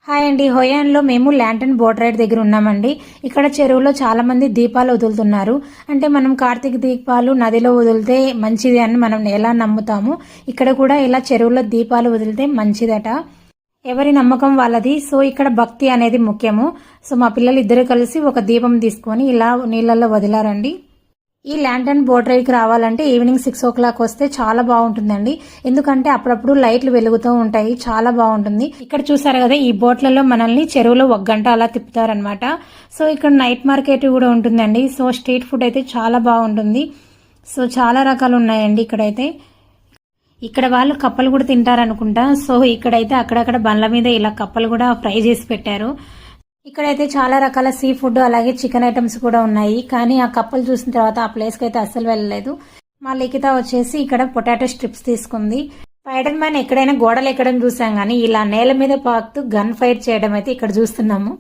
Hi అండి, హోయాన్లో మేము lantern boat ride దగ్గర ఉన్నామండి. ఇక్కడ చెరువులో చాలా మంది దీపాలు వదులుతున్నారు. అంటే మనం కార్తీక దీపాలు నదిలో వదిలితే మంచిది అని మనం ఎలా నమ్ముతాము, ఇక్కడ కూడా ఇలా చెరువులో దీపాలు వదిలితే మంచిదట. ఎవరి నమ్మకం వాళ్ళది. సో ఇక్కడ భక్తి అనేది ముఖ్యము. సో మా పిల్లలు ఇద్దరు కలిసి ఒక దీపం తీసుకొని ఇలా నీళ్ళల్లో వదిలారండి. ఈ ల్యాంటన్ బోట్ రైడ్కి రావాలంటే ఈవినింగ్ 6 o'clock వస్తే చాలా బాగుంటుందండి. ఎందుకంటే అప్పుడప్పుడు లైట్లు వెలుగుతూ ఉంటాయి, చాలా బాగుంటుంది. ఇక్కడ చూసారు కదా, ఈ బోట్లలో మనల్ని చెరువులో 1 గంట అలా తిప్పుతారనమాట. సో ఇక్కడ నైట్ మార్కెట్ కూడా ఉంటుందండి. సో స్ట్రీట్ ఫుడ్ అయితే చాలా బాగుంటుంది. సో చాలా రకాలు ఉన్నాయండి ఇక్కడైతే. ఇక్కడ వాళ్ళు కప్పలు కూడా తింటారనుకుంటా. సో ఇక్కడైతే అక్కడక్కడ బండ్ల మీద ఇలా కప్పలు కూడా ఫ్రై చేసి పెట్టారు. ఇక్కడైతే చాలా రకాల సీ ఫుడ్ అలాగే చికెన్ ఐటమ్స్ కూడా ఉన్నాయి. కానీ ఆ కప్పలు చూసిన తర్వాత ఆ ప్లేస్కి అయితే అస్సలు వెళ్ళలేదు. మా లిఖిత వచ్చేసి ఇక్కడ పొటాటో స్ట్రిప్స్ తీసుకుంది. స్పైడర్ మ్యాన్ ఎక్కడైనా గోడలు ఎక్కడం చూసాం, కానీ ఇలా నేల మీద పాకుతూ గన్ ఫైట్ చేయడం అయితే ఇక్కడ చూస్తున్నాము.